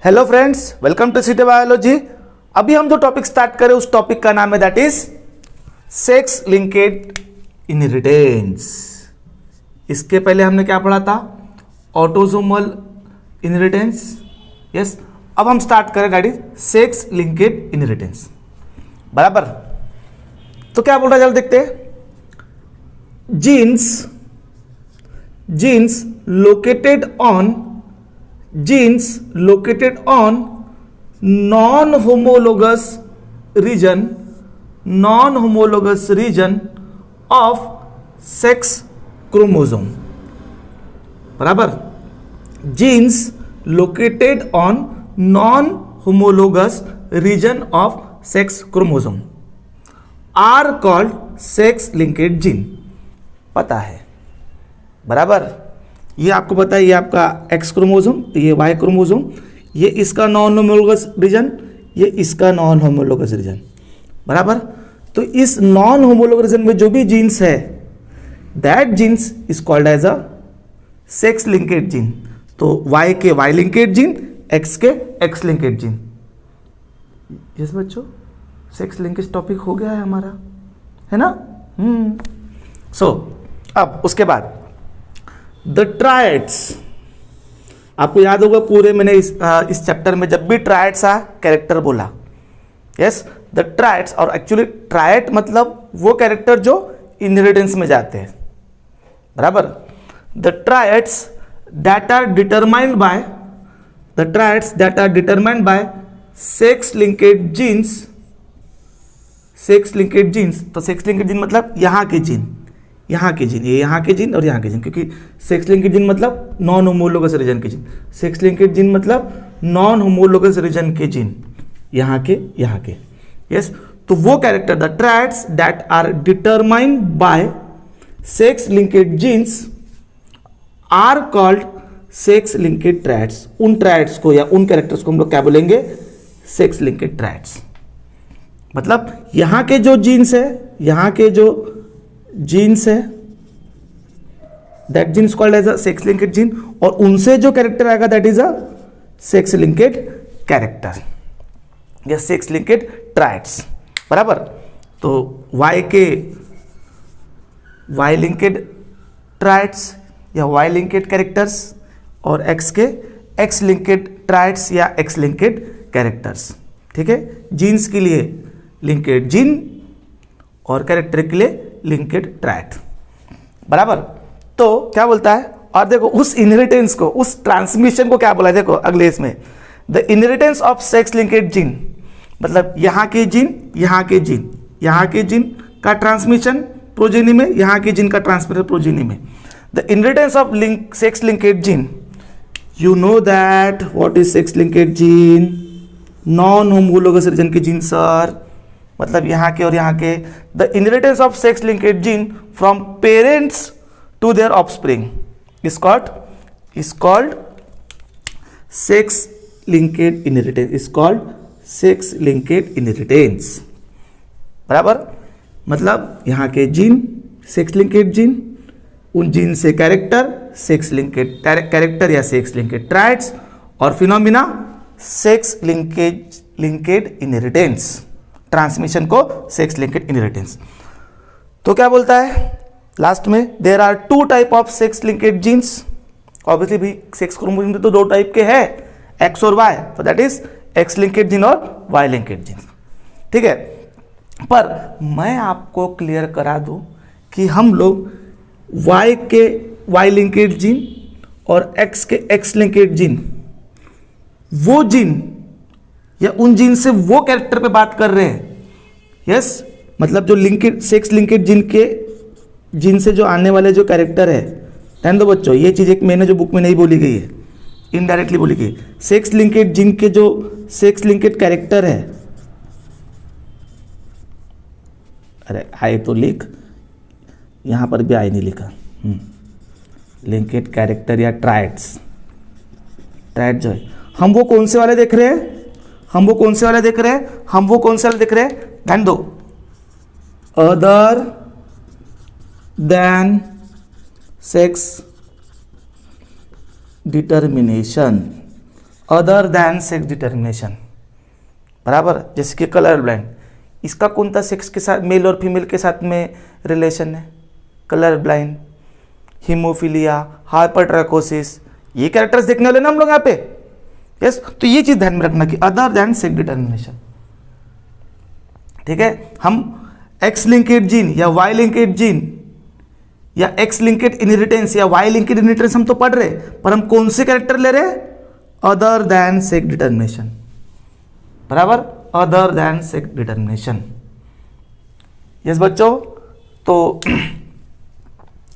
Hello friends, welcome to City Biology. अभी हम जो टॉपिक स्टार्ट करें उस टॉपिक का नाम है that is sex linked inheritance. इसके पहले हमने क्या पढ़ा था? Autosomal inheritance. यस, अब हम स्टार्ट करें that is sex linked inheritance. बराबर। तो क्या बोल रहा है, चलो देखते हैं। Genes located on non-homologous region of sex chromosome। बराबर। Genes located on non-homologous region of sex chromosome are called sex linked gene। पता है, बराबर। ये आपको पता है, ये आपका एक्स क्रोमोसोम, ये वाई क्रोमोसोम, ये इसका नॉन होमोलोगस रीजन, ये इसका नॉन होमोलोगस रीजन। बराबर। तो इस नॉन होमोलोगस रीजन में जो भी जीन्स है that genes is called as a sex linked gene. तो वाई के वाई लिंकेड जीन, एक्स के एक्स लिंकेड जीन। यस बच्चों, सेक्स लिंकेज टॉपिक हो गया है हमारा, है ना? अब उसके बाद द ट्रायड्स। आपको याद होगा पूरे मैंने इस चैप्टर में जब भी ट्रायड्स आ कैरेक्टर बोला। Yes, the traits. और एक्चुअली ट्रायड मतलब वो कैरेक्टर जो इनहेरिटेंस में जाते हैं। बराबर। The traits that are determined by sex linked genes. Sex linked genes, तो सेक्स लिंकेड जीन मतलब यहाँ के जीन, यहाँ के जीन, ये यहाँ के जीन और यहाँ के जीन, क्योंकि सेक्स लिंकेड जीन मतलब नॉन होमोलोगस रीजन के जीन। सेक्स लिंकेड जीन मतलब नॉन होमोलोगस रीजन के जीन, यहाँ के, यहाँ के। यस, तो वो character the traits that are determined by sex linked genes are called sex linked traits. उन ट्रायड्स को या उन कैरेक्टर्स को हम लोग क्या बोलेंगे? Sex linked traits. मतलब यहाँ के जो जीन्स है, यहाँ के जो जीन्स है that genes called as a sex linked gene, और उनसे जो कैरेक्टर आएगा that is a sex linked character या सेक्स लिंकेड ट्रायड्स। बराबर। तो वाई के वाई लिंकेड ट्रायड्स या वाई लिंकेड कैरेक्टर्स और एक्स के एक्स लिंकेड ट्रायड्स या एक्स लिंकेड कैरेक्टर्स। ठीक है, जीन्स के लिए लिंकेड जीन और कैरेक्टर के लिए लिंकेड ट्रायड। बराबर। तो क्या बोलता है, और देखो उस इनहेरिटेंस को, उस ट्रांसमिशन को क्या बोला है, देखो अगले इसमें, the inheritance of sex linked gene मतलब यहाँ के जीन, यहाँ के जीन, यहाँ के जीन का ट्रांसमिशन प्रोजेनी में, यहाँ के जीन का ट्रांसमिशन प्रोजेनी में। The inheritance of sex linked gene, you know that what is sex linked gene? Non homologous region के जीन सर, मतलब यहाँ के और यहाँ के। The inheritance of sex linked gene from parents to their offspring is called sex linked inheritance. बराबर। मतलब यहाँ के जीन सेक्स लिंकेड जीन, उन जीन से कैरेक्टर सेक्स लिंकेड कैरेक्टर या सेक्स लिंकेड ट्रायड्स, और phenomena sex linked inheritance, transmission को sex linked inheritance. तो क्या बोलता है लास्ट में? There are two type of sex linked genes. Obviously भी सेक्स क्रोमोसोम तो दो टाइप के हैं, एक्स और वाई, तो that is X linked gene और वाई लिंकेड जीन। ठीक है, पर मैं आपको क्लियर करा दूं कि हम लोग वाई के वाई लिंकेड जीन और एक्स के एक्स लिंकेड जीन, वो जीन या उन जीन से वो कैरेक्टर पे बात कर रहे हैं। यस, मतलब जो लिंकेड सेक्स लिंकेड जीन के जीन से जो आने वाले जो कैरेक्टर है, ध्यान दो बच्चों, ये चीज एक मैंने जो बुक में नहीं बोली गई है, इनडायरेक्टली बोली गई। सेक्स लिंकेड जीन के जो सेक्स लिंकेड कैरेक्टर है, अरे आई तो लिख, यहां पर भी आई नहीं लिखा। लिंकेड कैरेक्टर या ट्रायड्स, ट्रायड जो है, हम वो कौन से वाले देख रहे हैं? हम वो कौन से वाले देख रहे हैं? ध्यान दो, other than sex determination, other than sex determination, बराबर। जैसे कि कलर ब्लाइंड, इसका कौन सा सेक्स के साथ, मेल और फीमेल के साथ में रिलेशन है? कलर ब्लाइंड, हीमोफीलिया, हाइपरट्राकोसिस, ये कैरेक्टर्स देखने वाले ना हम लोग यहाँ पे। यस, तो ये चीज ध्यान में रखना कि अदर देन सेक्स डिटर्मिनेशन, ठीक है। हम एक्स लिंकेड जीन या वाई लिंकेड जीन या एक्स लिंकेड इनहेरिटेंस या वाई लिंकेड इनहेरिटेंस हम तो पढ़ रहे, पर हम कौन से कैरेक्टर ले रहे? अदर देन सेक्स डिटर्मिनेशन, बराबर, other than sex determination. Yes बच्चों, तो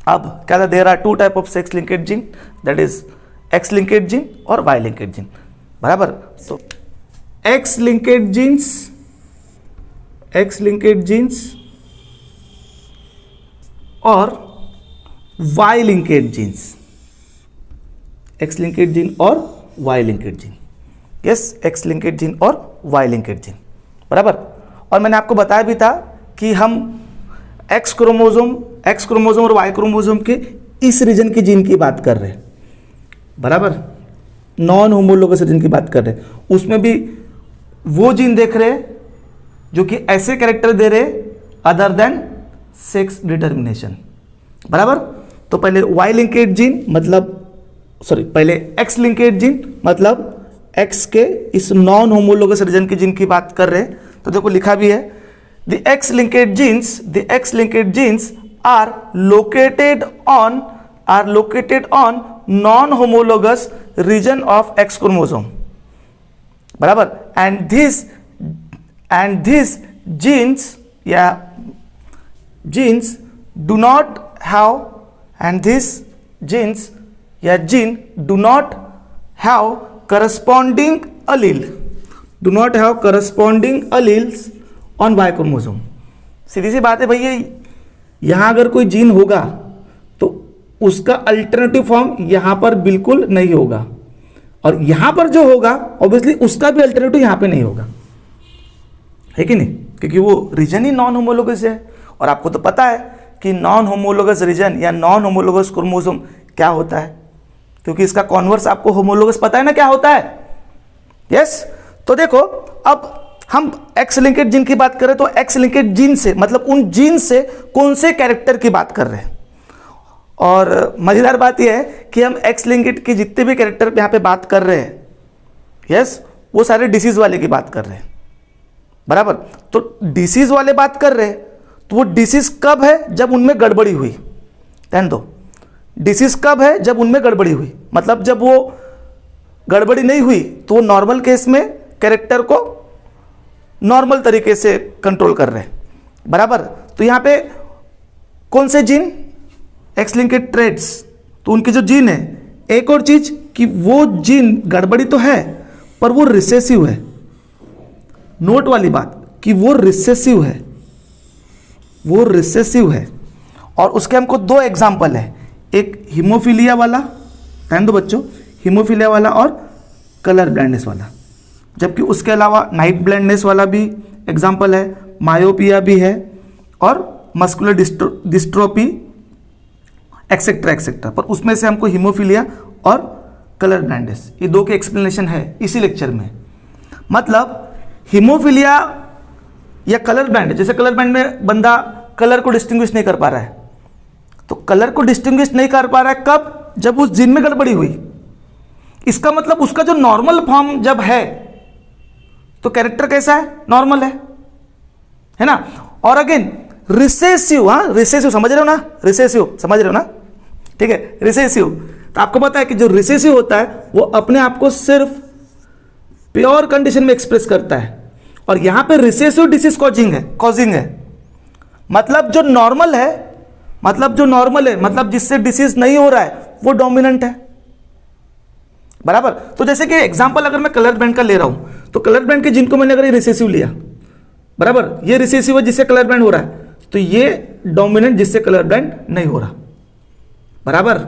अब क्या था, there are two type of sex linked gene, that is X linked gene और वाई लिंकेड जीन, बराबर। तो एक्स लिंकेड जीन्स और Y linked genes, X linked gene और Y linked gene, yes, X linked gene और Y linked gene, बराबर। और मैंने आपको बताया भी था कि हम एक्स क्रोमोसोम और वाई क्रोमोसोम के इस रीजन की जीन की बात कर रहे हैं, बराबर, नॉन होमोलोगस रीजन की बात कर रहे हैं। उसमें भी वो जीन देख रहे हैं जो कि ऐसे कैरेक्टर दे रहे अदर देन सेक्स डिटर्मिनेशन, बराबर। तो पहले वाई लिंकेड जीन मतलब पहले एक्स लिंकेड जीन मतलब एक्स के इस नॉन होमोलोगस रीजन की जीन की बात कर रहे हैं। तो देखो लिखा भी है, the X linked genes are located on non homologous region of X chromosome, बराबर। And this genes do not have, and this genes या gene do not have corresponding alleles on Y chromosome। सीधी सी बात है भैया, यहां अगर कोई gene होगा तो उसका अल्टरनेटिव फॉर्म यहां पर बिल्कुल नहीं होगा, और यहां पर जो होगा ऑब्वियसली उसका भी अल्टरनेटिव यहां पे नहीं होगा, है कि नहीं, क्योंकि वो रीजन ही नॉन होमोलोगस है। और आपको तो पता है कि नॉन होमोलोगस रीजन या नॉन होमोलोगस क्रोमोसोम क्या होता है, क्योंकि इसका कॉन्वर्स आपको होमोलोगस पता है ना क्या होता है। यस, तो देखो अब हम एक्स लिंकेड जीन की बात करें तो एक्स लिंकेड जीन से मतलब उन जीन से कौन से कैरेक्टर की बात कर रहे हैं। और मजेदार बात यह है कि हम एक्स लिंकेड के जितने भी कैरेक्टर यहाँ पे बात कर रहे हैं, यस, वो सारे डिसीज वाले की बात कर रहे हैं, बराबर। तो डिसीज वाले बात कर रहे हैं, तो वो डिसीज कब है? जब उनमें गड़बड़ी हुई। ध्यान दो, डिसीज कब है? जब उनमें गड़बड़ी हुई, मतलब जब वो गड़बड़ी नहीं हुई तो वो नॉर्मल केस में कैरेक्टर को नॉर्मल तरीके से कंट्रोल कर रहे हैं, बराबर। तो यहाँ पे कौन से जीन? एक्स लिंकेड ट्रेड्स, तो उनकी जो जीन है। एक और चीज कि वो जीन गड़बड़ी तो है पर वो रिसेसिव है। नोट वाली बात कि वो रिसेसिव है, और उसके हमको दो एग्जाम्पल है, एक हीमोफीलिया वाला, ध्यान दो बच्चों, हीमोफीलिया वाला और कलर ब्लाइंडनेस वाला। जबकि उसके अलावा नाइट ब्लाइंडनेस वाला भी एग्जाम्पल है, मायोपिया भी है, और मस्कुलर डिस्ट्रोफी एक्सेट्रा एक्सेट्रा। पर उसमें से हमको हीमोफीलिया और कलर ब्लाइंडनेस ये दो के एक्सप्लेनेशन है इसी लेक्चर में। मतलब हीमोफीलिया या कलर ब्लाइंड, जैसे कलर ब्लाइंड में बंदा कलर को डिस्टिंग्विश नहीं कर पा रहा है, तो कलर को डिस्टिंग्विश नहीं कर पा रहा है कब? जब उस जीन में गड़बड़ी हुई। इसका मतलब उसका जो नॉर्मल फॉर्म जब है तो कैरेक्टर कैसा है? नॉर्मल है ना। और अगेन रिसेसिव, रिसेसिव समझ रहे हो ना, रिसेसिव समझ रहे हो ना, ठीक है, रिसेसिव। तो आपको पता है कि जो रिसेसिव होता है वो अपने आप को सिर्फ प्योर कंडीशन में एक्सप्रेस करता है, और यहां पे रिसेसिव डिसीज कॉजिंग है। मतलब जो नॉर्मल है, मतलब जिससे डिसीज नहीं हो रहा है वो डोमिनेंट है, बराबर। तो जैसे कि एग्जांपल अगर मैं कलर ब्लाइंड का ले रहा हूं, तो कलर ब्लाइंड के जिन को मैंने अगर ये रिसेसिव लिया, बराबर, ये रिसेसिव है जिससे कलर ब्लाइंड हो रहा है, तो ये डोमिनेंट जिससे कलर ब्लाइंड नहीं हो रहा, बराबर।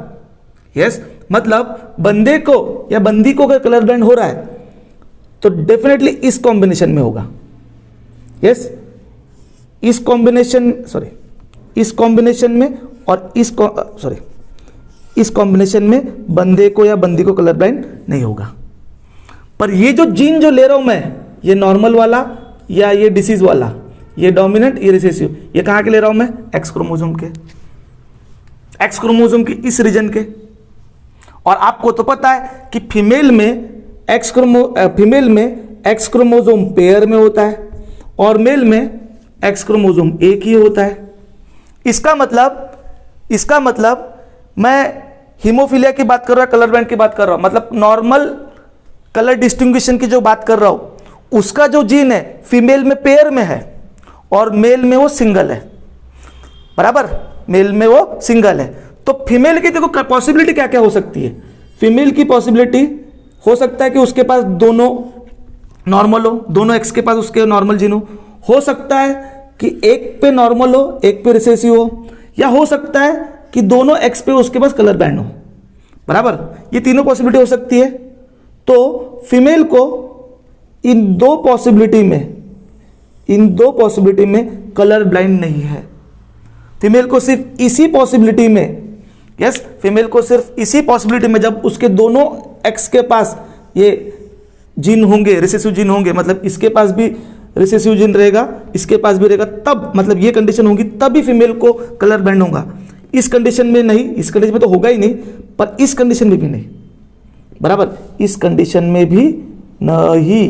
यस, मतलब बंदे को या बंदी को अगर कलर ब्लाइंड हो रहा है तो डेफिनेटली इस कॉम्बिनेशन में होगा। यस, इस कॉम्बिनेशन में और इस कॉम्बिनेशन में बंदे को या बंदी को कलर ब्लाइंड नहीं होगा। पर ये जो जीन जो ले रहा हूं मैं, ये नॉर्मल वाला या ये डिसीज वाला, ये डोमिनेंट ये रिसेसिव, ये कहाँ के ले रहा हूं मैं? एक्स क्रोमोसोम के, एक्स क्रोमोसोम की इस रीजन के। और आपको तो पता है कि फीमेल में एक्स क्रोमोसोम पेयर में होता है और मेल में एक्स क्रोमोसोम एक ही होता है। इसका मतलब मैं हीमोफीलिया की बात कर रहा हूं, कलर बैंड की बात कर रहा हूं, मतलब नॉर्मल कलर डिस्टिंग्विशन की जो बात कर रहा हूं, उसका जो जीन है फीमेल में पेयर में है और मेल में वो सिंगल है, बराबर, मेल में वो सिंगल है। तो फीमेल की देखो पॉसिबिलिटी क्या क्या हो सकती है। फीमेल की पॉसिबिलिटी हो सकता है कि उसके पास दोनों नॉर्मल हो, दोनों एक्स के पास उसके नॉर्मल जीन हो सकता है कि एक पे नॉर्मल हो एक पे रिसेसिव हो, या हो सकता है कि दोनों एक्स पे उसके पास कलर बैंड हो, बराबर। ये तीनों पॉसिबिलिटी हो सकती है। तो फीमेल को इन दो पॉसिबिलिटी में कलर ब्लाइंड नहीं है। फीमेल को सिर्फ इसी पॉसिबिलिटी में, यस, फीमेल को सिर्फ इसी पॉसिबिलिटी में, जब उसके दोनों एक्स के पास ये जीन होंगे, रिसेसिव जीन होंगे, मतलब इसके पास भी रिसेसिव जीन रहेगा, इसके पास भी रहेगा, तब मतलब ये कंडीशन होगी तभी फीमेल को कलर बैंड होगा। इस कंडीशन में नहीं, इस कंडीशन में तो होगा ही नहीं, पर इस कंडीशन में भी नहीं, बराबर, इस कंडीशन में भी नहीं।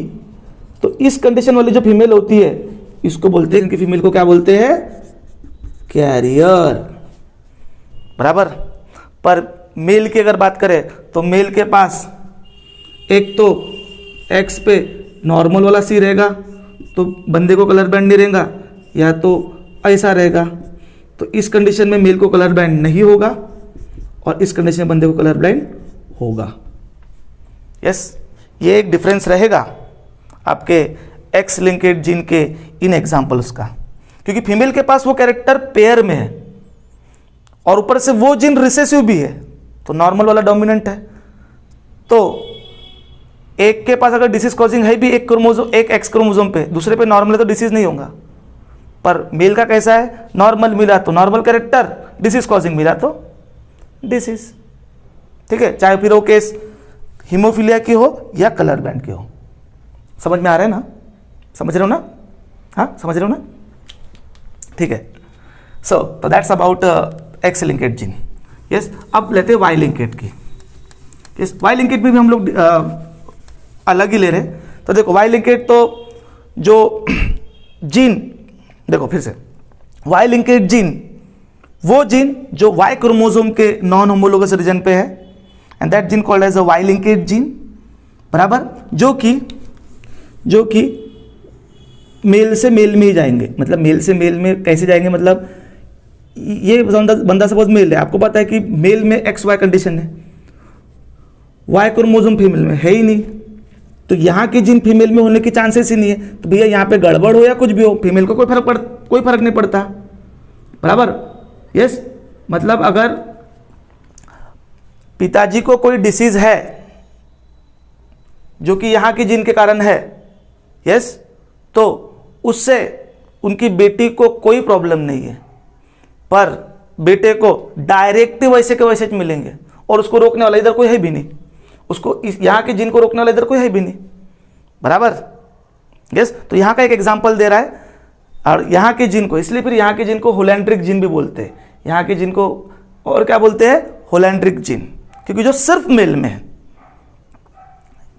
तो इस कंडीशन वाली जो फीमेल होती है इसको बोलते हैं कि फीमेल को क्या बोलते हैं? कैरियर, बराबर। पर मेल की अगर बात करें तो मेल के पास एक तो एक्स पे नॉर्मल वाला सी रहेगा तो बंदे को कलर बैंड नहीं रहेगा, या तो ऐसा रहेगा, तो इस कंडीशन में मेल को कलर बैंड नहीं होगा और इस कंडीशन में बंदे को कलर बैंड होगा। यस, ये एक डिफरेंस रहेगा आपके एक्स लिंकेड जीन के इन एग्जाम्पल्स का, क्योंकि फीमेल के पास वो कैरेक्टर पेयर में है और ऊपर से वो जीन रिसेसिव भी है, तो नॉर्मल वाला डोमिनेंट है। तो एक के पास अगर डिसीज कॉजिंग है भी एक एक्स क्रोमोसोम पे, दूसरे पे नॉर्मल है तो डिसीज नहीं होगा। पर मेल का कैसा है? नॉर्मल मिला तो नॉर्मल कैरेक्टर, डिसीज कॉजिंग मिला तो डिसीज, ठीक है, चाहे फिर वो केस हीमोफीलिया की हो या कलर बैंड की हो। समझ में आ रहा है ना? समझ रहे हो ना? हाँ, समझ रहे हो ना? ठीक है। सो तो that's about x linked gene. Yes, अब लेते हैं वाई लिंकेड की। यस, वाई लिंकेड में भी हम लोग अलग ही ले रहे हैं। तो देखो वाई लिंकेड तो जो जीन, देखो फिर से, वाई लिंकेड जीन वो जीन जो वाई क्रोमोसोम के नॉन होमोलोगस रीजन पे है, and that gene called as a Y linked gene, बराबर, जो कि मेल से मेल में ही जाएंगे। मतलब मेल से मेल में कैसे जाएंगे? मतलब ये बंदा सपोज मेल है, आपको पता है कि मेल में एक्स वाई कंडीशन है, वाई क्रोमोसोम फीमेल में है ही नहीं, तो यहाँ के जीन फीमेल में होने की चांसेस ही नहीं है। तो भैया यहाँ पे गड़बड़ हो या कुछ भी हो, फीमेल को कोई फर्क नहीं पड़ता, बराबर। यस, मतलब अगर पिताजी को कोई डिसीज है जो कि यहाँ के जीन के कारण है, यस, तो उससे उनकी बेटी को कोई प्रॉब्लम नहीं है, पर बेटे को डायरेक्ट वैसे के वैसे मिलेंगे और उसको रोकने वाला इधर कोई है भी नहीं, उसको यहाँ के जीन को रोकने वाला इधर कोई है भी नहीं, बराबर। यस, तो यहाँ का एक एग्जांपल दे रहा है, और यहाँ के जीन को, इसलिए फिर यहाँ के जीन को होलैंड्रिक जीन भी बोलते हैं, यहाँ के जीन को और क्या बोलते हैं? होलैंड्रिक जीन, क्योंकि जो सिर्फ मेल में है,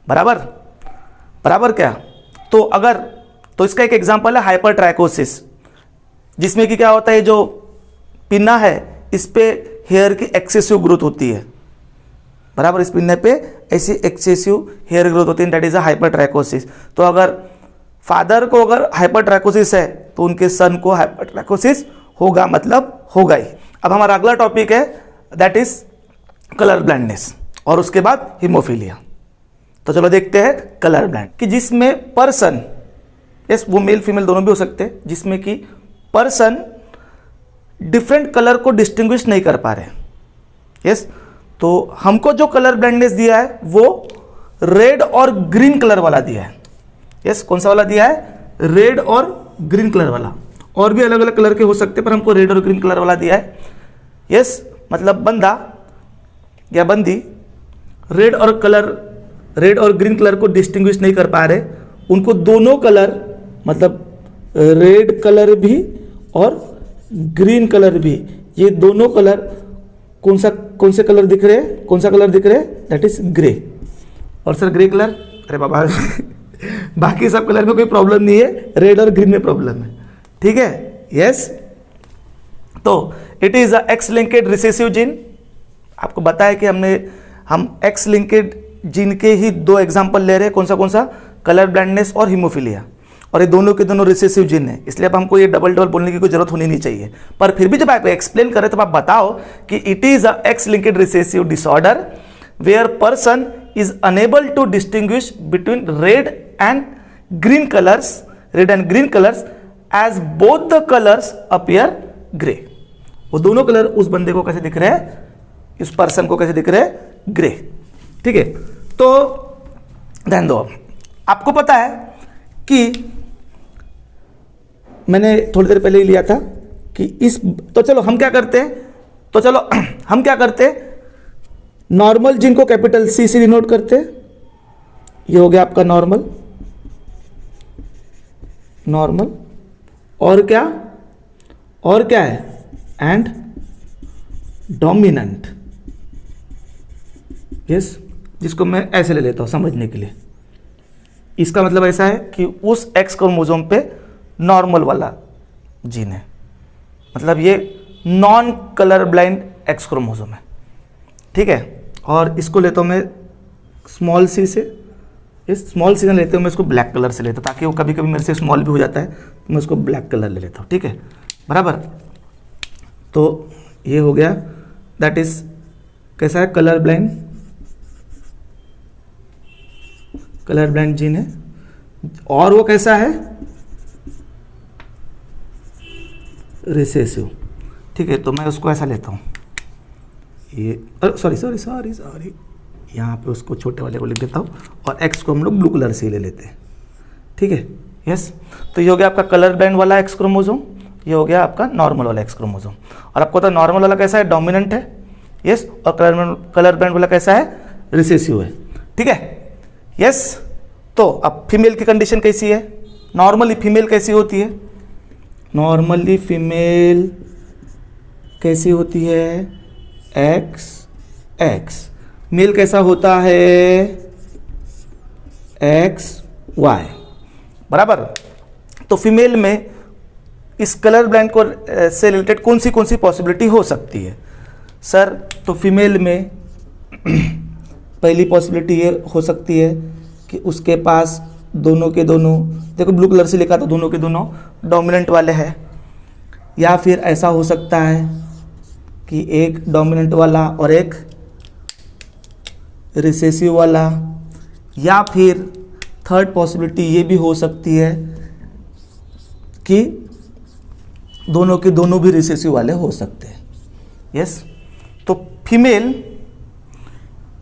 बराबर, बराबर क्या? तो अगर, तो इसका एक एग्जांपल है हाइपरट्राइकोसिस, जिसमें कि क्या होता है, जो पिन्ना है इस पे हेयर की एक्सेसिव ग्रोथ होती है, बराबर, इस पिन्ने पे ऐसी एक्सेसिव हेयर ग्रोथ होती है, दैट इज अ हाइपरट्राइकोसिस। तो अगर फादर को अगर हाइपरट्राइकोसिस है तो उनके सन को हाइपरट्राइकोसिस होगा, मतलब होगा ही। अब हमारा अगला टॉपिक है दैट इज कलर ब्लाइंडनेस, और उसके बाद हीमोफीलिया। तो चलो देखते हैं कलर ब्लाइंड, कि जिसमें पर्सन, यस, वो मेल फीमेल दोनों भी हो सकते हैं, जिसमें कि पर्सन डिफरेंट कलर को डिस्टिंग्विश नहीं कर पा रहे। यस, तो हमको जो कलर ब्लाइंडनेस दिया है वो रेड और ग्रीन कलर वाला दिया है। यस, कौन सा वाला दिया है? रेड और ग्रीन कलर वाला, और भी अलग अलग कलर के हो सकते हैं, पर हमको रेड और ग्रीन कलर वाला दिया है। यस, मतलब बंदा या बंदी रेड रेड और ग्रीन कलर को डिस्टिंग्विश नहीं कर पा रहे, उनको दोनों कलर मतलब रेड कलर भी और ग्रीन कलर भी, ये दोनों कलर कौन से कलर दिख रहे हैं, कौन सा कलर दिख रहे हैं, दैट इज ग्रे। और सर ग्रे कलर, अरे बाबा बाकी सब कलर में कोई प्रॉब्लम नहीं है, रेड और ग्रीन में प्रॉब्लम है, ठीक है, यस। तो it is a X linked recessive gene. आपको बताया कि हम एक्स लिंकेड जीन के ही दो एग्जांपल ले रहे हैं, कौन सा, कलर ब्लाइंडनेस और हीमोफीलिया, और ये दोनों के दोनों रिसेसिव जीन है, इसलिए अब हमको ये डबल बोलने की कोई जरूरत होनी नहीं चाहिए। पर फिर भी जब आप एक्सप्लेन करें तो आप बताओ कि it is a X linked recessive disorder where person is unable to distinguish between red and green colours as both the colours appear grey. वो दोनों कलर उस बंदे को कैसे दिख रहे हैं, इस पर्सन को कैसे दिख रहे हैं, ग्रे, ठीक है। तो ध्यान दो, आपको पता है कि मैंने थोड़ी देर पहले ही लिया था कि तो चलो हम क्या करते हैं, नॉर्मल जीन को कैपिटल सी से डिनोट करते हैं, ये हो गया आपका नॉर्मल, और क्या है, एंड डोमिनेंट, यस, जिसको मैं ऐसे ले लेता हूं समझने के लिए। इसका मतलब ऐसा है कि उस एक्स क्रोमोसोम पे नॉर्मल वाला जीन है, मतलब ये non colour blind x chromosome है, ठीक है। और इसको लेता हूं मैं स्मॉल सी से, इस स्मॉल सी से लेते हूं मैं इसको ब्लैक कलर से लेता हूं, ताकि वो कभी कभी मेरे से स्मॉल भी हो जाता है, तो मैं उसको ब्लैक कलर ले लेता हूं, ठीक है, बराबर। तो ये हो गया, दैट इज कैसा है, कलर ब्लाइंड जीन है। और वो कैसा है, रिसेसिव, ठीक है। तो मैं उसको ऐसा लेता हूँ, ये सॉरी, यहाँ पे उसको छोटे वाले को लिख देता हूँ, और एक्स को हम लोग ब्लू कलर से ले लेते हैं, ठीक है, यस। तो ये हो गया आपका कलर ब्लाइंड वाला एक्स क्रोमोसोम, ये हो गया आपका नॉर्मल वाला एक्स क्रोमोसोम। और आपको पता है नॉर्मल वाला कैसा है, डोमिनेंट है, यस, और कलर ब्लाइंड वाला कैसा है, रिसेसिव है, ठीक है, यस। तो अब फीमेल की कंडीशन कैसी है, नॉर्मली फीमेल कैसी होती है, नॉर्मली फीमेल कैसी होती है, एक्स, मेल कैसा होता है, XY, बराबर। तो फीमेल में इस कलर ब्लाइंड को से रिलेटेड कौन सी पॉसिबिलिटी हो सकती है सर? तो फीमेल में पहली पॉसिबिलिटी ये हो सकती है कि उसके पास दोनों के दोनों, देखो ब्लू कलर से लिखा तो दोनों के दोनों डोमिनेंट वाले हैं, या फिर ऐसा हो सकता है कि एक डोमिनेंट वाला और एक रिसेसिव वाला, या फिर थर्ड पॉसिबिलिटी ये भी हो सकती है कि दोनों के दोनों भी रिसेसिव वाले हो सकते हैं, यस। तो फीमेल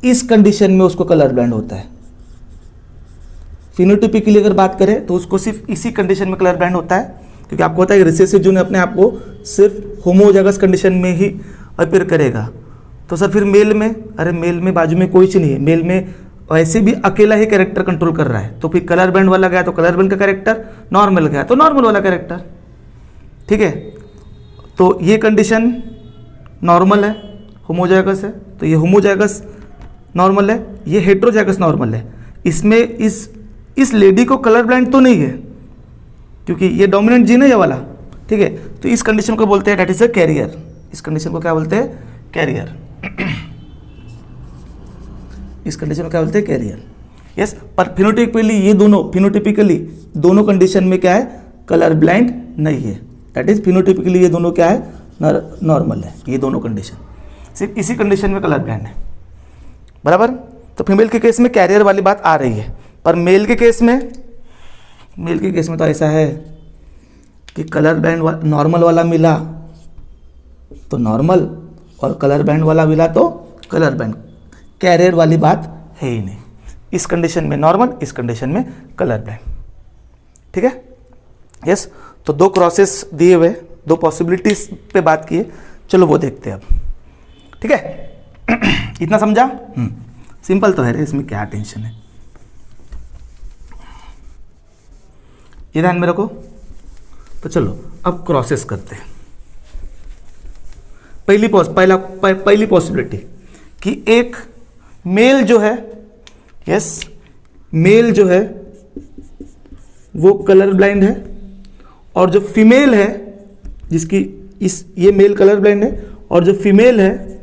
इस कंडीशन में उसको कलर ब्लाइंड होता है। फिनोटाइपिकली अगर बात करें तो उसको सिर्फ इसी कंडीशन में कलर ब्लाइंड होता है, क्योंकि आपको पता है रिसेसिव जो अपने आप को सिर्फ होमोजाइगस कंडीशन में ही अपीयर करेगा। तो सर फिर मेल में, अरे मेल में बाजू में कोई चीज़ नहीं है, मेल में ऐसे भी अकेला ही कैरेक्टर कंट्रोल कर रहा है, तो फिर कलर बैंड वाला गया तो कलर बैंड का कैरेक्टर, नॉर्मल गया तो नॉर्मल वाला कैरेक्टर, ठीक है। तो ये कंडीशन नॉर्मल है, होमोजाइगस है, तो ये होमोजाइगस नॉर्मल है, ये हेट्रोजाइगस नॉर्मल है। इसमें इस लेडी को कलर ब्लाइंड तो नहीं है, क्योंकि ये डोमिनेंट जीन है ये वाला, ठीक है। तो इस कंडीशन को बोलते हैं दैट इज अ कैरियर। इस कंडीशन को क्या बोलते हैं? कैरियर। इस कंडीशन को क्या बोलते हैं? Carrier, yes. पर फिनोटाइपिकली दोनों कंडीशन में क्या है? कलर ब्लाइंड नहीं है, दैट इज फिनोटाइपिकली ये दोनों क्या है? नॉर्मल है, ये दोनों कंडीशन। सिर्फ इसी कंडीशन में कलर ब्लाइंड है, बराबर। तो फीमेल के केस में कैरियर वाली बात आ रही है, पर मेल के केस में तो ऐसा है कि कलर बैंड नॉर्मल वाला मिला तो नॉर्मल, और कलर बैंड वाला मिला तो कलर बैंड, कैरियर वाली बात है ही नहीं। इस कंडीशन में नॉर्मल, इस कंडीशन में कलर बैंड, ठीक है, यस। तो दो क्रॉसेस दिए हुए, दो पॉसिबिलिटीज पे बात किए, चलो वो देखते हैं अब, ठीक है। इतना समझा? सिंपल तो है रे, इसमें क्या टेंशन है। ये ध्यान में रखो। तो चलो अब क्रॉसेस करते हैं। पहली पॉसिबिलिटी कि एक मेल जो है, यस, मेल जो है वो कलर ब्लाइंड है, और जो फीमेल है जिसकी ये मेल कलर ब्लाइंड है, और जो फीमेल है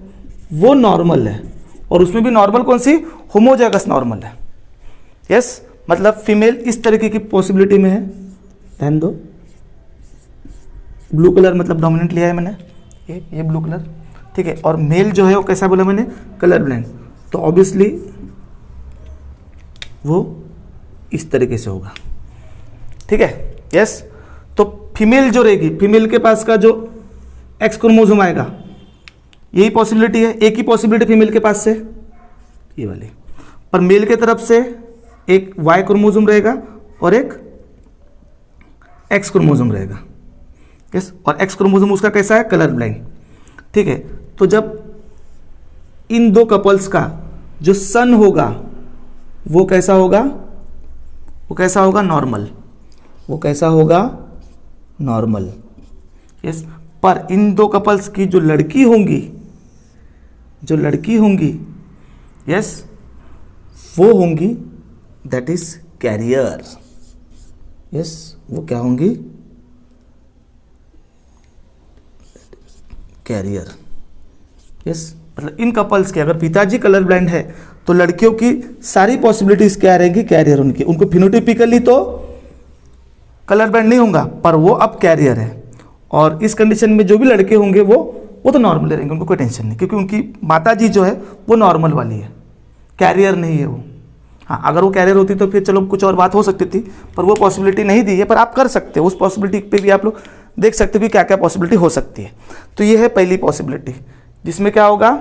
वो नॉर्मल है, और उसमें भी नॉर्मल कौन सी, होमोजाइगस नॉर्मल है। यस, मतलब फीमेल इस तरीके की पॉसिबिलिटी में है, ध्यान दो, ब्लू कलर मतलब डोमिनेंट लिया है मैंने, ये ब्लू कलर, ठीक है, और मेल जो है वो कैसा बोला मैंने, कलर ब्लाइंड, तो ऑब्वियसली वो इस तरीके से होगा, ठीक है। यस, तो फीमेल जो रहेगी, फीमेल के पास का जो एक्स क्रोमोसोम आएगा, यही पॉसिबिलिटी है, एक ही पॉसिबिलिटी फीमेल के पास से, ये वाली, पर मेल के तरफ से एक वाई क्रोमोसोम रहेगा और एक एक्स क्रोमोसोम रहेगा। यस, और एक्स क्रोमोसोम उसका कैसा है, कलर ब्लाइंड, ठीक है। तो जब इन दो कपल्स का जो सन होगा वो कैसा होगा, वो कैसा होगा, नॉर्मल, वो कैसा होगा, नॉर्मल। यस, पर इन दो कपल्स की जो लड़की होंगी, जो लड़की होंगी, यस, वो होंगी दैट इज कैरियर। यस, वो क्या होंगी, कैरियर। यस, मतलब इन कपल्स के अगर पिताजी कलर ब्लाइंड है तो लड़कियों की सारी पॉसिबिलिटीज क्या रहेंगी, कैरियर उनकी, उनको फिनोटिपिकली तो कलर ब्लाइंड नहीं होगा पर वो अब कैरियर है, और इस कंडीशन में जो भी लड़के होंगे वो तो नॉर्मल रहेंगे, उनको कोई टेंशन नहीं, क्योंकि उनकी माता जी जो है वो नॉर्मल वाली है, कैरियर नहीं है वो। हाँ, अगर वो कैरियर होती तो फिर चलो कुछ और बात हो सकती थी, पर वो पॉसिबिलिटी नहीं दी है, पर आप कर सकते हो, उस पॉसिबिलिटी पे भी आप लोग देख सकते हो कि क्या क्या पॉसिबिलिटी हो सकती है। तो ये है पहली पॉसिबिलिटी, जिसमें क्या होगा,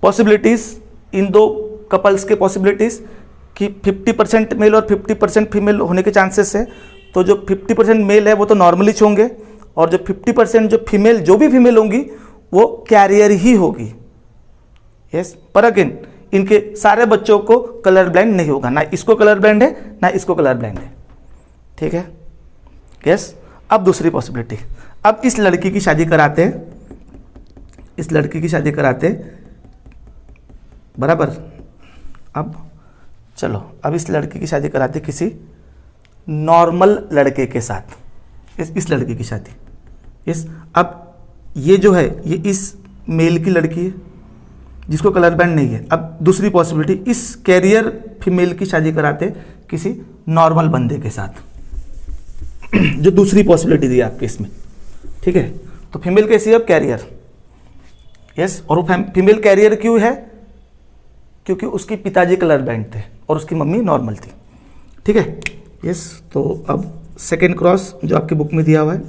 पॉसिबिलिटीज, इन दो कपल्स के पॉसिबिलिटीज कि 50% मेल और 50% फीमेल होने के चांसेस है। तो जो 50% मेल है वो तो नॉर्मली होंगे, और जो 50% जो फीमेल, जो भी फीमेल होंगी वो कैरियर ही होगी। यस, पर अगेन इनके सारे बच्चों को कलर ब्लाइंड नहीं होगा, ना इसको कलर ब्लाइंड है ना इसको कलर ब्लाइंड है, ठीक है। यस, अब दूसरी पॉसिबिलिटी, अब इस लड़की की शादी कराते हैं, इस लड़की की शादी कराते बराबर। अब चलो, अब इस लड़की की शादी कराते किसी नॉर्मल लड़के के साथ, इस लड़की की शादी। यस, अब ये जो है ये इस मेल की लड़की है जिसको कलर बैंड नहीं है। अब दूसरी पॉसिबिलिटी, इस कैरियर फीमेल की शादी कराते किसी नॉर्मल बंदे के साथ, जो दूसरी पॉसिबिलिटी दी आपके इसमें, ठीक है। तो फीमेल कैसी है, अब कैरियर। यस, और वो फीमेल कैरियर क्यों है, क्योंकि उसके पिताजी कलर बैंड थे और उसकी मम्मी नॉर्मल थी, ठीक है। यस, तो अब सेकेंड क्रॉस जो आपकी बुक में दिया हुआ है,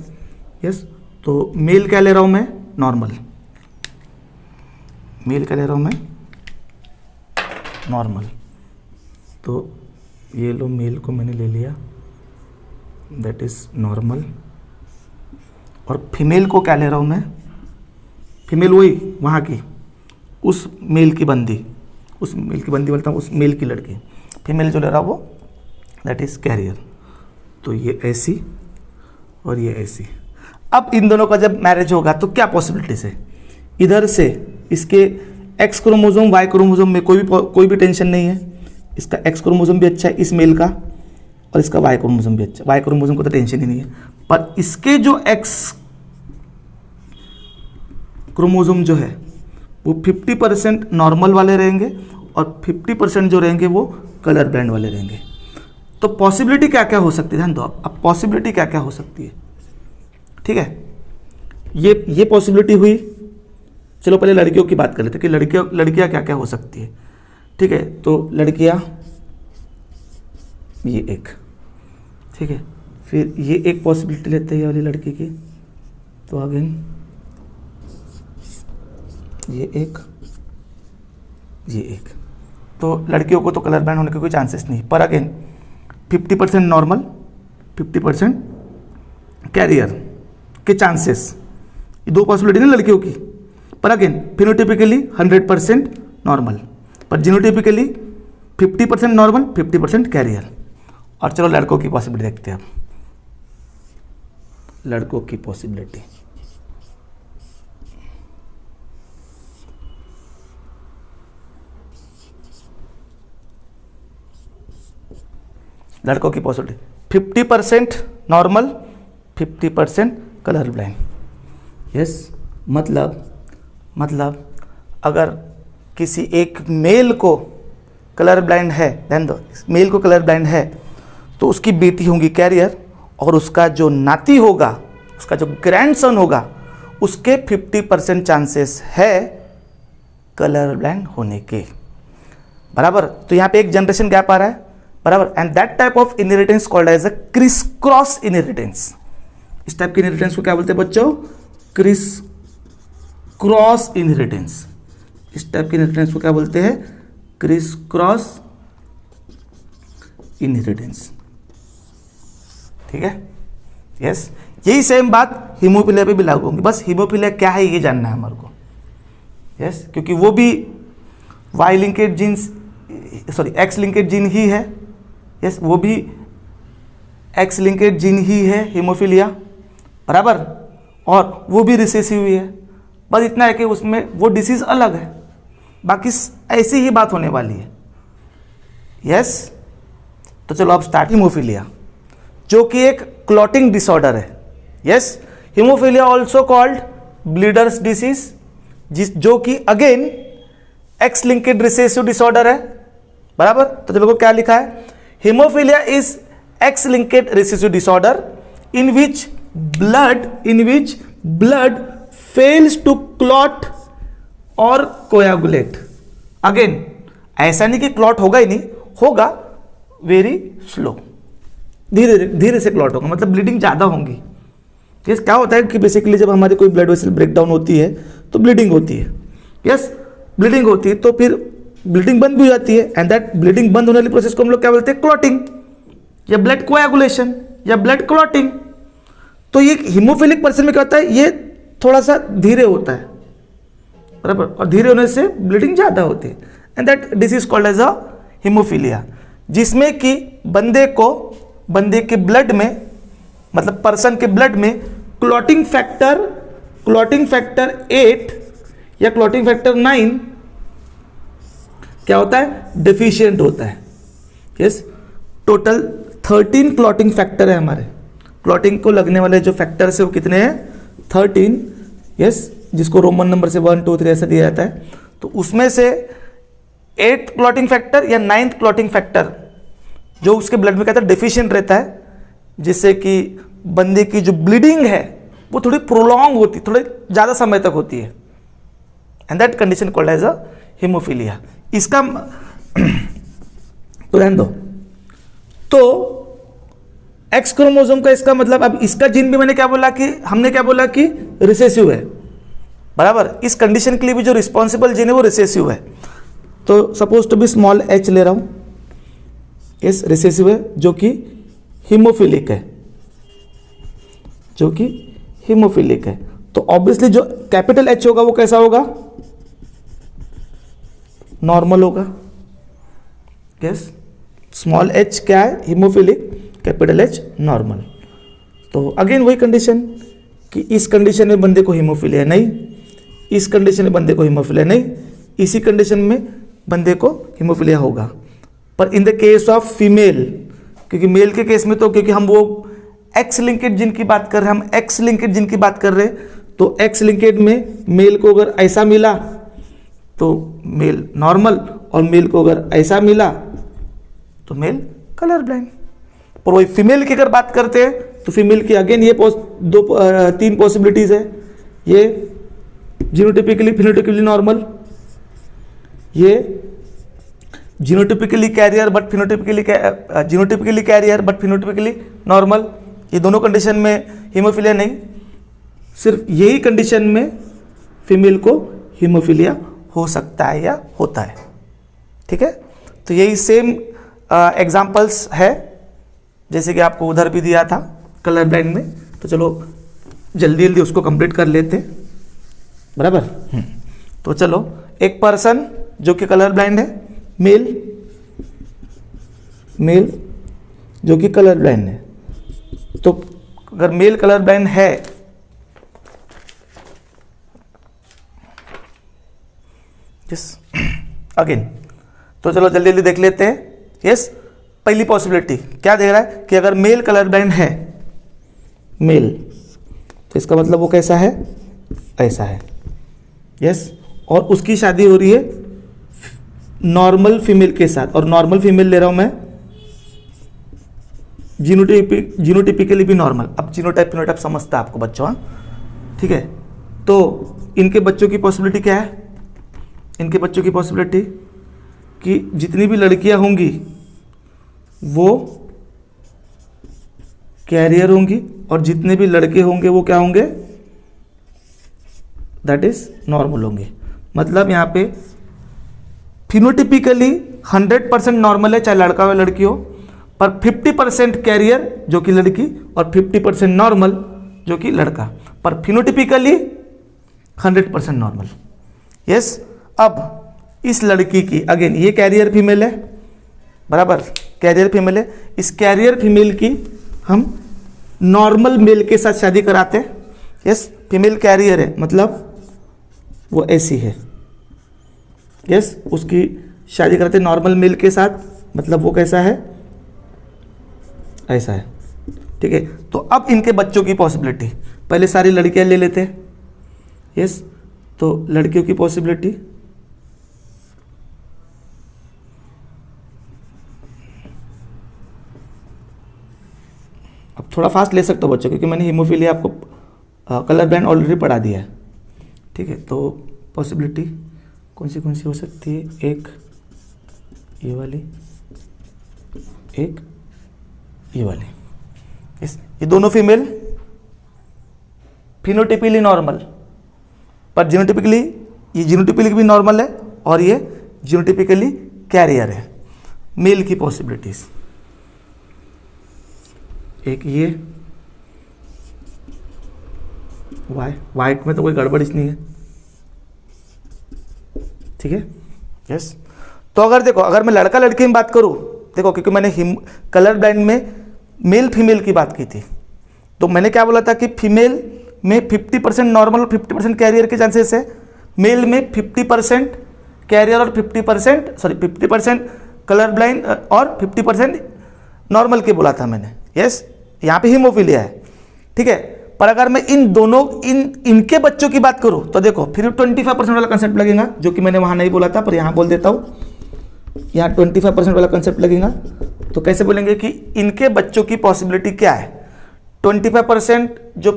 यस, तो मेल क्या ले रहा हूँ मैं, नॉर्मल, मेल क्या ले रहा हूँ मैं, नॉर्मल। तो ये लो, मेल को मैंने ले लिया, दैट इज नॉर्मल, और फीमेल को क्या ले रहा हूँ मैं, फीमेल वही वहाँ की, उस मेल की बंदी, उस मेल की बंदी बोलता हूँ, उस मेल की लड़की, फीमेल जो ले रहा वो दैट इज कैरियर। तो ये ऐसी और ये ऐसी। अब इन दोनों का जब मैरिज होगा तो क्या पॉसिबिलिटीज है, इधर से इसके एक्स क्रोमोसोम वाई क्रोमोसोम में कोई भी टेंशन नहीं है, इसका एक्स क्रोमोसोम भी अच्छा है इस मेल का, और इसका वाई क्रोमोसोम भी अच्छा है, वाई क्रोमोसोम को तो टेंशन ही नहीं है, पर इसके जो एक्स क्रोमोसोम जो है वो 50% नॉर्मल वाले रहेंगे और 50% जो रहेंगे वो कलर ब्लाइंड वाले रहेंगे। तो पॉसिबिलिटी क्या क्या हो सकती है, ध्यान दो आप, अब पॉसिबिलिटी क्या क्या हो सकती है, ठीक है। ये पॉसिबिलिटी हुई। चलो पहले लड़कियों की बात कर लेते हैं कि लड़कियां क्या क्या हो सकती है, ठीक है। तो लड़कियां ये एक, ठीक है, फिर ये एक पॉसिबिलिटी लेते हैं ये वाली लड़की की, तो अगेन ये एक, ये एक, तो लड़कियों को तो कलर बैंड होने के कोई चांसेस नहीं, पर अगेन 50% नॉर्मल 50% कैरियर के चांसेस, ये दो पॉसिबिलिटी ना लड़कियों की, पर अगेन फिनोटिपिकली 100% नॉर्मल, पर जीनोटिपिकली 50% नॉर्मल 50% कैरियर। और चलो लड़कों की पॉसिबिलिटी देखते हैं अब। लड़कों की पॉसिबिलिटी, लड़कों की possibility 50% normal, 50% colour blind. Yes, मतलब अगर किसी एक मेल को कलर ब्लाइंड है, ध्यान दो, मेल को कलर ब्लाइंड है तो उसकी बेटी होंगी कैरियर, और उसका जो नाती होगा, उसका जो ग्रैंडसन होगा, उसके 50% चांसेस है कलर ब्लाइंड होने के, बराबर। तो यहाँ पे एक जनरेशन गैप आ रहा है, बराबर। And that type of inheritance called as a criss cross inheritance. इस टाइप की इनहेरिटेंस को क्या बोलते हैं बच्चों? Criss cross inheritance. इस टाइप की इनहेरिटेंस को क्या बोलते हैं? Criss cross inheritance. ठीक है, यस। यही सेम बात हीमोफिलिया पे भी लागू होगी, बस हीमोफिलिया क्या है ये जानना है हमारे को, यस, क्योंकि वो भी Y linked gene, sorry X linked gene ही है, यस, वो भी एक्स लिंकेड जीन ही है हीमोफिलिया, बराबर, और वो भी रिसेसिव ही है। बस इतना है कि उसमें वो डिसीज अलग है, बाकी ऐसी ही बात होने वाली है, यस। तो चलो अब स्टार्ट। हीमोफिलिया जो कि एक क्लॉटिंग डिसऑर्डर है, yes. Haemophilia also called bleeders disease, जो कि again X linked recessive disorder है, बराबर। तो चलो क्या लिखा है? Haemophilia is X linked recessive disorder in which blood fails to clot और कोयागुलेट। अगेन ऐसा नहीं कि क्लॉट होगा ही नहीं, होगा वेरी स्लो, धीरे धीरे से क्लॉट होगा, मतलब ब्लीडिंग ज़्यादा होंगी। यस, क्या होता है कि बेसिकली जब हमारी कोई ब्लड वेसल ब्रेकडाउन होती है तो ब्लीडिंग होती है, यस, ब्लीडिंग होती है, तो फिर ब्लीडिंग बंद भी हो जाती है, एंड दैट ब्लीडिंग बंद होने वाली प्रोसेस को हम लोग क्या बोलते हैं? क्लॉटिंग या ब्लड कोएगुलेशन या ब्लड क्लॉटिंग। तो ये हीमोफिलिक पर्सन में क्या होता है? ये थोड़ा सा धीरे होता है, बराबर, और धीरे होने से ब्लीडिंग ज़्यादा होती है, and that disease called as a haemophilia, जिसमें कि बंदे के ब्लड में, मतलब पर्सन के ब्लड में क्लॉटिंग फैक्टर 8 या क्लॉटिंग फैक्टर 9 क्या होता है? डेफिशिएंट होता है। यस, टोटल 13 क्लॉटिंग फैक्टर है हमारे। क्लॉटिंग को लगने वाले जो फैक्टर्स है वो कितने हैं? 13, यस, जिसको रोमन नंबर से 1 2 3 ऐसा दिया जाता है। तो उसमें से 8th क्लॉटिंग फैक्टर या 9th क्लॉटिंग फैक्टर जो उसके ब्लड में कहता है डेफिशिएंट रहता है, जिससे कि बंदे की जो ब्लीडिंग है वो थोड़ी प्रोलॉन्ग होती, थोड़े ज़्यादा समय तक होती है, and that condition called as a haemophilia. इसका तो ध्यान दो, तो एक्स क्रोमोसोम का इसका मतलब, अब इसका जीन भी हमने क्या बोला कि रिसेसिव है, बराबर। इस कंडीशन के लिए भी जो रिस्पॉन्सिबल जीन है वो रिसेसिव है। तो suppose to be small h ले रहा हूं, यस, रिसेसिव है, जो कि हीमोफिलिक है, तो ऑब्वियसली जो कैपिटल H होगा वो कैसा होगा? नॉर्मल होगा, यस। स्मॉल h क्या है? Haemophilic, capital H normal. तो अगेन वही कंडीशन कि इस कंडीशन में बंदे को हीमोफिलिया नहीं, इस कंडीशन में बंदे को हीमोफिलिया नहीं, इसी कंडीशन में बंदे को हीमोफिलिया होगा। पर in the case of female, क्योंकि मेल के केस में तो क्योंकि हम वो एक्स लिंकेड जिन की बात कर रहे हैं, तो एक्स लिंकेड में मेल को अगर ऐसा मिला तो मेल नॉर्मल, और मेल को अगर ऐसा मिला तो मेल कलर ब्लाइंड। और वही फीमेल की अगर बात करते हैं तो फीमेल की अगेन ये 3 पॉसिबिलिटीज है, ये जीनोटिपिकली फिनोटिपिकली नॉर्मल, ये genotypically carrier but phenotypically normal. ये दोनों कंडीशन में हीमोफिलिया नहीं, सिर्फ यही कंडीशन में फीमेल को हीमोफिलिया हो सकता है या होता है, ठीक है। तो यही सेम एग्जाम्पल्स है जैसे कि आपको उधर भी दिया था कलर ब्लाइंड में। तो चलो जल्दी उसको कंप्लीट कर लेते हैं, बराबर। तो चलो, एक पर्सन जो कि कलर ब्लाइंड है, मेल जो कि कलर ब्लाइंड है। तो अगर मेल कलर ब्लाइंड है अगेन, तो चलो जल्दी जल्दी देख लेते हैं। यस, पहली पॉसिबिलिटी क्या दे रहा है कि अगर मेल कलर ब्लाइंड है, मेल, तो इसका मतलब वो कैसा है, ऐसा है। यस, और उसकी शादी हो रही है नॉर्मल फीमेल के साथ, और नॉर्मल फीमेल ले रहा हूं मैं, जीनोटिपिकली भी नॉर्मल। अब जीनोटाइप फिनोटाइप समझता है आपको बच्चों, हाँ ठीक है। तो इनके बच्चों की पॉसिबिलिटी क्या है, इनके बच्चों की पॉसिबिलिटी कि जितनी भी लड़कियां होंगी वो कैरियर होंगी, और जितने भी लड़के होंगे वो क्या होंगे, दैट इज नॉर्मल होंगे। मतलब यहाँ पे फिनोटिपिकली 100% नॉर्मल है, चाहे लड़का हो लड़की हो, पर 50% कैरियर जो कि लड़की और 50% नॉर्मल जो कि लड़का, पर फिनोटिपिकली 100% नॉर्मल। यस, अब इस लड़की की अगेन ये कैरियर फीमेल है, बराबर, कैरियर फीमेल है। इस कैरियर फीमेल की हम नॉर्मल मेल के साथ शादी कराते हैं। यस, फीमेल कैरियर है मतलब वो ऐसी है। यस, उसकी शादी कराते नॉर्मल मेल के साथ, मतलब वो कैसा है, ऐसा है। ठीक है, तो अब इनके बच्चों की पॉसिबिलिटी, पहले सारी लड़कियां ले लेते हैं। यस, तो लड़कियों की पॉसिबिलिटी अब थोड़ा फास्ट ले सकते हो बच्चों, क्योंकि मैंने हीमोफीलिया आपको कलर ब्लाइंड ऑलरेडी पढ़ा दिया है। ठीक है, तो पॉसिबिलिटी कौन सी हो सकती है, एक ये वाली, एक ये वाली। ये दोनों फीमेल फिनोटिपिकली नॉर्मल, पर जीनोटिपिकली, ये जीनोटिपिकली भी नॉर्मल है और ये जीनोटिपिकली कैरियर है। मेल की पॉसिबिलिटीज, एक ये वाइट में तो कोई गड़बड़ नहीं है। ठीक है, यस। तो अगर देखो, अगर मैं लड़का लड़की में बात करूं, देखो क्योंकि मैंने कलर ब्लाइंड में मेल फीमेल की बात की थी, तो मैंने क्या बोला था कि फीमेल में 50% नॉर्मल और 50% कैरियर के चांसेस है, मेल में 50% कैरियर और 50% कलर ब्लाइंड और 50% नॉर्मल के बोला था मैंने। यस, यहाँ पे हीमोफीलिया है। ठीक है, पर अगर मैं इन दोनों इनके बच्चों की बात करूं तो देखो फिर 25% वाला कंसेप्ट लगेगा, जो कि मैंने वहां नहीं बोला था पर यहां बोल देता हूं। यहाँ 25% वाला कंसेप्ट लगेगा। तो कैसे बोलेंगे कि इनके बच्चों की पॉसिबिलिटी क्या है, 25% जो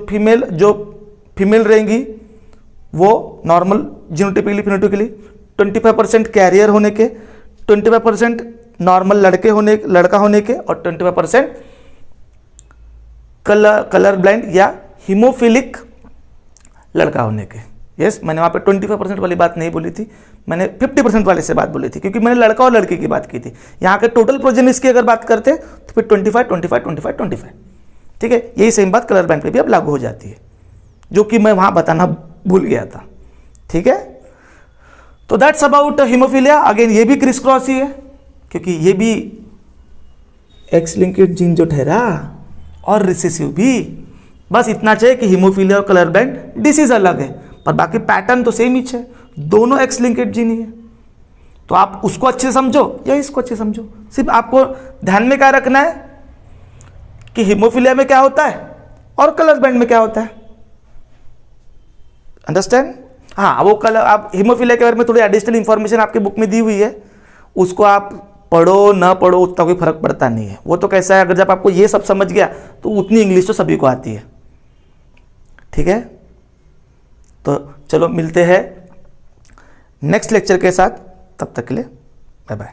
फीमेल रहेंगी वो नॉर्मल जीनोटिपिकली फिनोटिपिकली, 25% कैरियर होने के, 25% नॉर्मल लड़का होने के, और 25% कलर ब्लाइंड या हीमोफिलिक लड़का होने के। यस, मैंने वहाँ पे 25% वाली बात नहीं बोली थी, मैंने 50% वाले से बात बोली थी, क्योंकि मैंने लड़का और लड़की की बात की थी। यहाँ के टोटल प्रोजेनिस की अगर बात करते तो फिर 25। ठीक है, यही सेम बात कलर ब्लाइंड पे भी अब लागू हो जाती है, जो कि मैं वहाँ बताना भूल गया था। ठीक है, तो दैट्स अबाउट हीमोफीलिया। अगेन ये भी क्रिस क्रॉस ही है, क्योंकि ये भी एक्स लिंक्ड जीन जो ठहरा और रिसेसिव भी। बस इतना चाहिए कि हीमोफीलिया और कलर ब्लाइंड डिसीज अलग है, पर बाकी पैटर्न तो सेम ही है, दोनों एक्स लिंक्ड जीन ही है। तो आप उसको अच्छे से समझो या इसको अच्छे से समझो, सिर्फ आपको ध्यान में क्या रखना है कि हीमोफीलिया में क्या होता है और कलर ब्लाइंड में क्या होता है। अंडरस्टैंड? हाँ, वो कलर, आप हीमोफीलिया के बारे में थोड़ी एडिशनल इंफॉर्मेशन आपके बुक में दी हुई है, उसको आप पढ़ो ना पढ़ो उतना कोई फर्क पड़ता नहीं है। वो तो कैसा है, अगर जब आपको ये सब समझ गया तो उतनी इंग्लिश तो सभी को आती है। ठीक है, तो चलो मिलते हैं नेक्स्ट लेक्चर के साथ, तब तक के लिए बाय बाय।